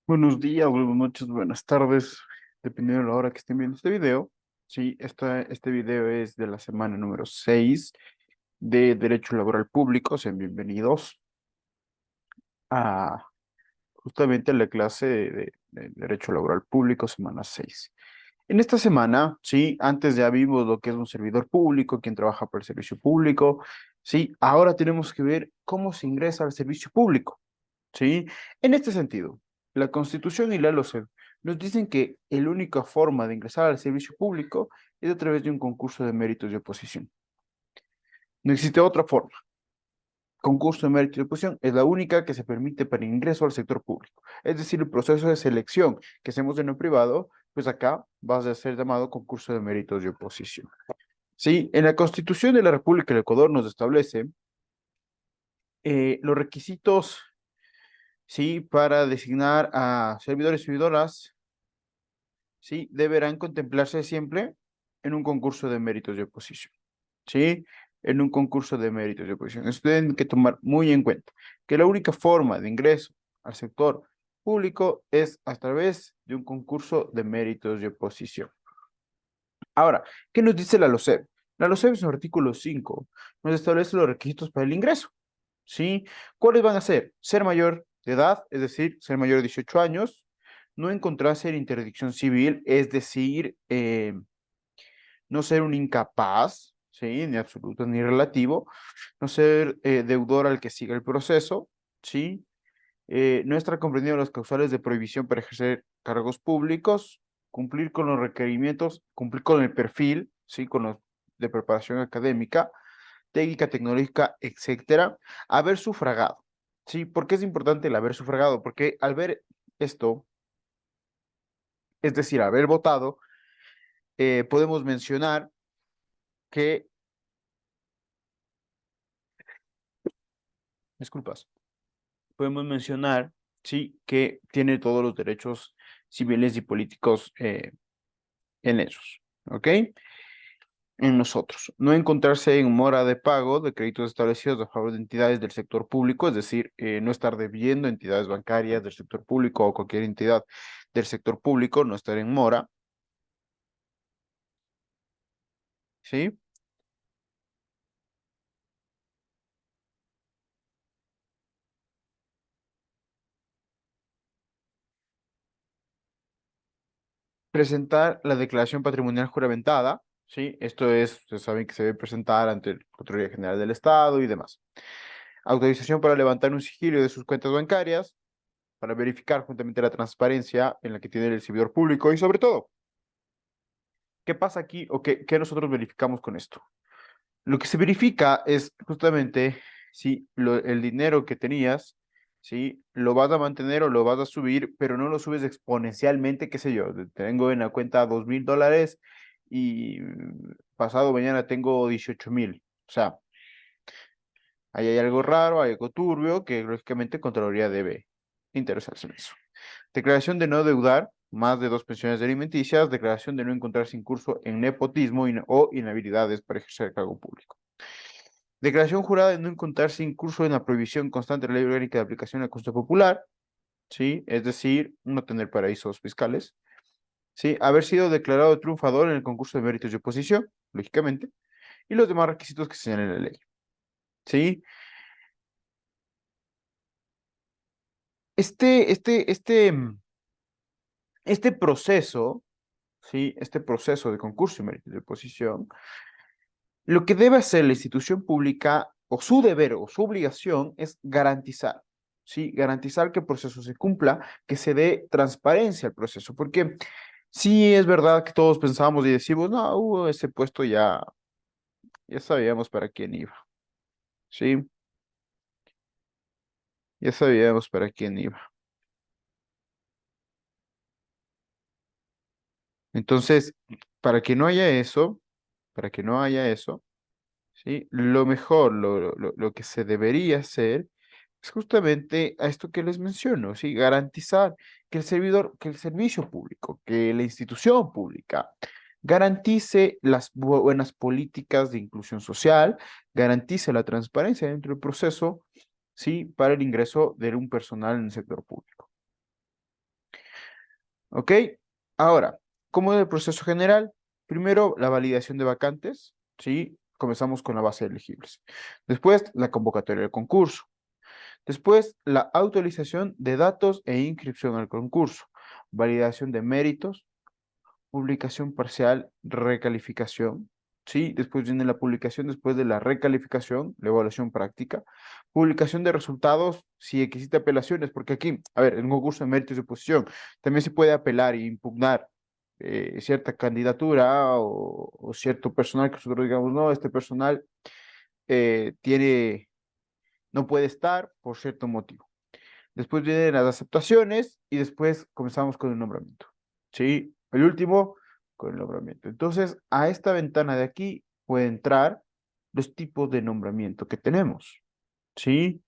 Buenos días, buenas noches, buenas tardes, dependiendo de la hora que estén viendo este video. Sí, este video es de la semana número 6 de Derecho Laboral Público. Sean bienvenidos a justamente la clase de Derecho Laboral Público, semana 6. En esta semana, sí, antes ya vimos lo que es un servidor público, quien trabaja por el servicio público. Sí, ahora tenemos que ver cómo se ingresa al servicio público. ¿Sí? En este sentido, la Constitución y la LOCEP nos dicen que la única forma de ingresar al servicio público es a través de un concurso de méritos y oposición. No existe otra forma. Concurso de méritos y oposición es la única que se permite para ingreso al sector público. Es decir, el proceso de selección que hacemos en el privado, pues acá va a ser llamado concurso de méritos y oposición. Sí, en la Constitución de la República del Ecuador nos establece los requisitos, sí, para designar a servidores y servidoras. ¿Sí? Deberán contemplarse siempre en un concurso de méritos de oposición, ¿sí? En un concurso de méritos de oposición. Eso tienen que tomar muy en cuenta, que la única forma de ingreso al sector público es a través de un concurso de méritos de oposición. Ahora, ¿qué nos dice la LOCEP? La LOCEP en su artículo 5 nos establece los requisitos para el ingreso, ¿sí? ¿Cuáles van a ser? Ser mayor de edad, es decir, ser mayor de 18 años, no encontrarse en interdicción civil, es decir, no ser un incapaz, ¿sí? Ni absoluto ni relativo, no ser deudor al que siga el proceso, ¿sí? No estar comprendido las causales de prohibición para ejercer cargos públicos, cumplir con los requerimientos, cumplir con el perfil, ¿sí? Con los de preparación académica, técnica, tecnológica, etcétera, haber sufragado, ¿sí? ¿Por qué es importante el haber sufragado? Porque al ver esto, es decir, haber votado, podemos mencionar que, disculpas, podemos mencionar, sí, que tiene todos los derechos civiles y políticos en esos, ¿ok? En nosotros. No encontrarse en mora de pago de créditos establecidos a favor de entidades del sector público, es decir, no estar debiendo entidades bancarias del sector público o cualquier entidad del sector público, no estar en mora, ¿sí? Presentar la declaración patrimonial juramentada, ¿sí? Esto es, ustedes saben que se debe presentar ante el Contraloría General del Estado y demás. Autorización para levantar un sigilio de sus cuentas bancarias, para verificar juntamente la transparencia en la que tiene el servidor público y sobre todo, ¿qué pasa aquí o qué nosotros verificamos con esto? Lo que se verifica es justamente si el dinero que tenías, ¿sí? Lo vas a mantener o lo vas a subir, pero no lo subes exponencialmente, qué sé yo, tengo en la cuenta $2,000 y pasado mañana tengo 18,000. O sea, ahí hay algo raro, hay algo turbio que lógicamente Contraloría debe interesarse en eso. Declaración de no deudar más de dos pensiones alimenticias, declaración de no encontrarse incurso en nepotismo o inhabilidades para ejercer cargo público. Declaración jurada de no encontrarse incurso en la prohibición constante de la ley orgánica de aplicación a la Constitución Popular, ¿sí? Es decir, no tener paraísos fiscales, ¿sí? Haber sido declarado triunfador en el concurso de méritos de oposición, lógicamente, y los demás requisitos que se señalan en la ley, ¿sí? Este, este, este, mm, este proceso, ¿sí? Este proceso de concurso de méritos de oposición, lo que debe hacer la institución pública, o su deber o su obligación, es garantizar, ¿sí? Garantizar que el proceso se cumpla, que se dé transparencia al proceso, porque sí es verdad que todos pensamos y decimos, no, ese puesto ya sabíamos para quién iba, ¿sí? Ya sabíamos para quién iba. Entonces, para que no haya eso, para que no haya eso, ¿sí? Lo mejor, lo que se debería hacer es justamente a esto que les menciono, ¿sí? Garantizar que el servidor, que el servicio público, que la institución pública garantice las buenas políticas de inclusión social, garantice la transparencia dentro del proceso, ¿sí? Para el ingreso de un personal en el sector público. ¿Ok? Ahora, ¿cómo es el proceso general? Primero, la validación de vacantes, ¿sí? Comenzamos con la base de elegibles. Después, la convocatoria del concurso. Después, la autorización de datos e inscripción al concurso. Validación de méritos, publicación parcial, recalificación, ¿sí? Después viene la publicación, después de la recalificación, la evaluación práctica, publicación de resultados, si existe apelaciones, porque aquí, a ver, en un concurso de méritos de oposición, también se puede apelar e impugnar cierta candidatura o cierto personal que nosotros digamos, no, este personal tiene, no puede estar por cierto motivo. Después vienen las aceptaciones y después comenzamos con el nombramiento. ¿Sí? El último, con el nombramiento. Entonces, a esta ventana de aquí puede entrar los tipos de nombramiento que tenemos. ¿Sí?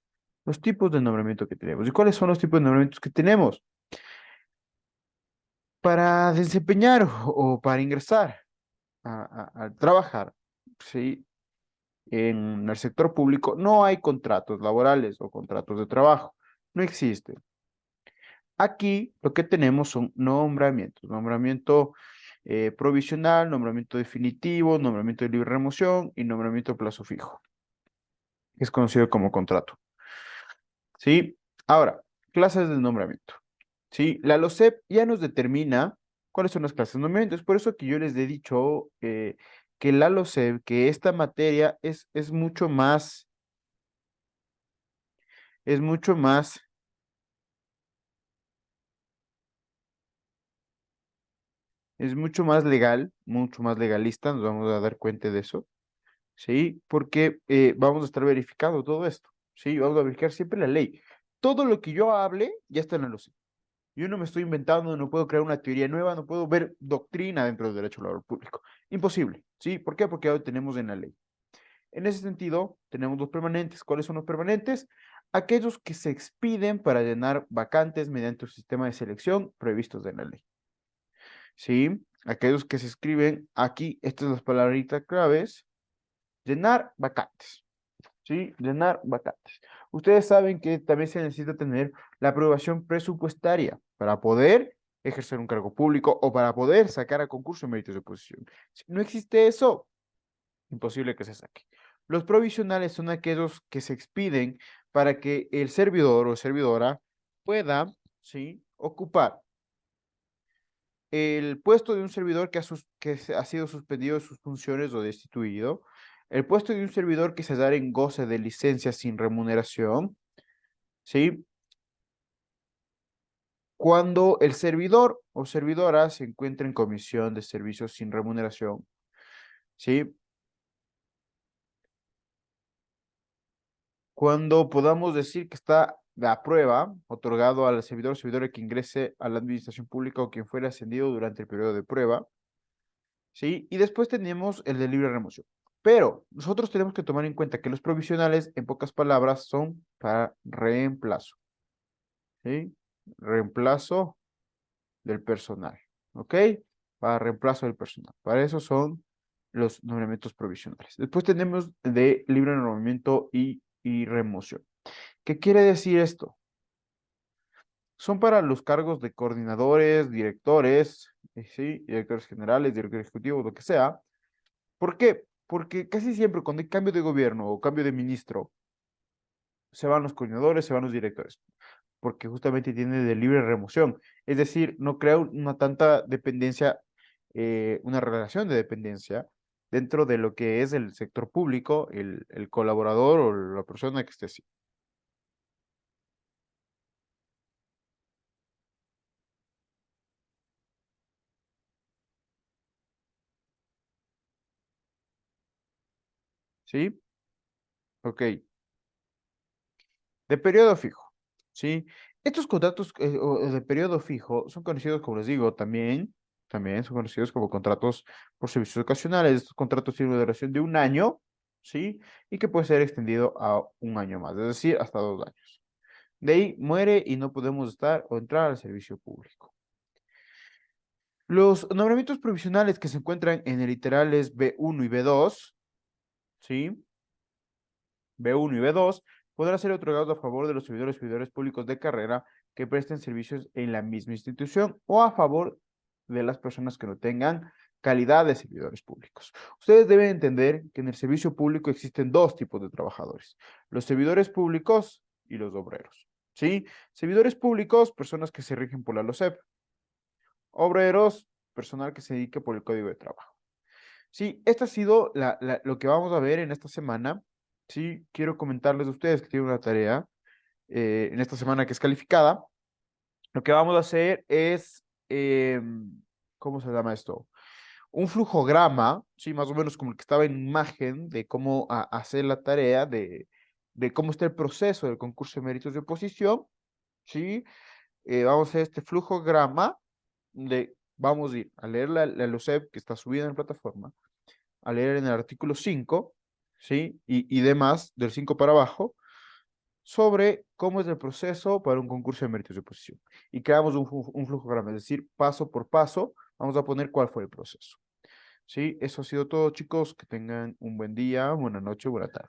Los tipos de nombramiento que tenemos. ¿Y cuáles son los tipos de nombramientos que tenemos? Para desempeñar o para ingresar a trabajar, ¿sí? En el sector público no hay contratos laborales o contratos de trabajo. No existen. Aquí lo que tenemos son nombramientos, nombramiento provisional, nombramiento definitivo, nombramiento de libre remoción y nombramiento a plazo fijo. Es conocido como contrato. ¿Sí? Ahora, clases de nombramiento. ¿Sí? La LOCEP ya nos determina cuáles son las clases de nombramiento. Es por eso que yo les he dicho que la LOCEP, que esta materia es mucho más, es mucho más, es mucho más legal, mucho más legalista, nos vamos a dar cuenta de eso. ¿Sí? Porque vamos a estar verificando todo esto, ¿sí? Vamos a verificar siempre la ley. Todo lo que yo hable ya está en la ley. Yo no me estoy inventando, no puedo crear una teoría nueva, no puedo ver doctrina dentro del derecho laboral público. Imposible, ¿sí? ¿Por qué? Porque ya lo tenemos en la ley. En ese sentido, tenemos los permanentes. ¿Cuáles son los permanentes? Aquellos que se expiden para llenar vacantes mediante un sistema de selección previstos en la ley. ¿Sí? Aquellos que se escriben aquí, estas son las palabritas claves, llenar vacantes. ¿Sí? Llenar vacantes. Ustedes saben que también se necesita tener la aprobación presupuestaria para poder ejercer un cargo público o para poder sacar a concurso en méritos de oposición. Si no existe eso, imposible que se saque. Los provisionales son aquellos que se expiden para que el servidor o servidora pueda, ¿sí? Ocupar el puesto de un servidor que ha sido suspendido de sus funciones o destituido, el puesto de un servidor que se da en goce de licencia sin remuneración, ¿sí? Cuando el servidor o servidora se encuentra en comisión de servicios sin remuneración, ¿sí? Cuando podamos decir que está la prueba otorgado al servidor o servidora que ingrese a la administración pública o quien fuera ascendido durante el periodo de prueba, ¿sí? Y después tenemos el de libre remoción. Pero nosotros tenemos que tomar en cuenta que los provisionales, en pocas palabras, son para reemplazo, ¿sí? Reemplazo del personal, ¿ok? Para reemplazo del personal. Para eso son los nombramientos provisionales. Después tenemos de libre nombramiento y remoción. ¿Qué quiere decir esto? Son para los cargos de coordinadores, directores, ¿sí? Directores generales, directores ejecutivos, lo que sea. ¿Por qué? Porque casi siempre cuando hay cambio de gobierno o cambio de ministro, se van los coordinadores, se van los directores, porque justamente tiene de libre remoción. Es decir, no crea una tanta dependencia, una relación de dependencia dentro de lo que es el sector público, el colaborador o la persona que esté así. ¿Sí? Ok. De periodo fijo, ¿sí? Estos contratos de periodo fijo son conocidos, como les digo, también son conocidos como contratos por servicios ocasionales. Estos contratos tienen una duración de un año, ¿sí? Y que puede ser extendido a un año más, es decir, hasta 2 años. De ahí muere y no podemos estar o entrar al servicio público. Los nombramientos provisionales que se encuentran en el literales B1 y B2, ¿sí? B1 y B2 podrá ser otorgado a favor de los servidores y servidores públicos de carrera que presten servicios en la misma institución o a favor de las personas que no tengan calidad de servidores públicos. Ustedes deben entender que en el servicio público existen dos tipos de trabajadores, los servidores públicos y los obreros, ¿sí? Servidores públicos, personas que se rigen por la LOSEP. Obreros, personal que se dedique por el Código de Trabajo. Sí, esto ha sido lo que vamos a ver en esta semana. Sí, quiero comentarles a ustedes que tienen una tarea en esta semana que es calificada. Lo que vamos a hacer es, ¿cómo se llama esto? Un flujograma, sí, más o menos como el que estaba en imagen de cómo hacer la tarea, de cómo está el proceso del concurso de méritos de oposición, ¿sí? Vamos a hacer este flujograma vamos a ir a leer la LOSEP que está subida en la plataforma, a leer en el artículo 5, ¿sí? Y demás, del 5 para abajo, sobre cómo es el proceso para un concurso de méritos de oposición. Y creamos un flujograma, es decir, paso por paso, vamos a poner cuál fue el proceso. ¿Sí? Eso ha sido todo, chicos. Que tengan un buen día, buena noche, buena tarde.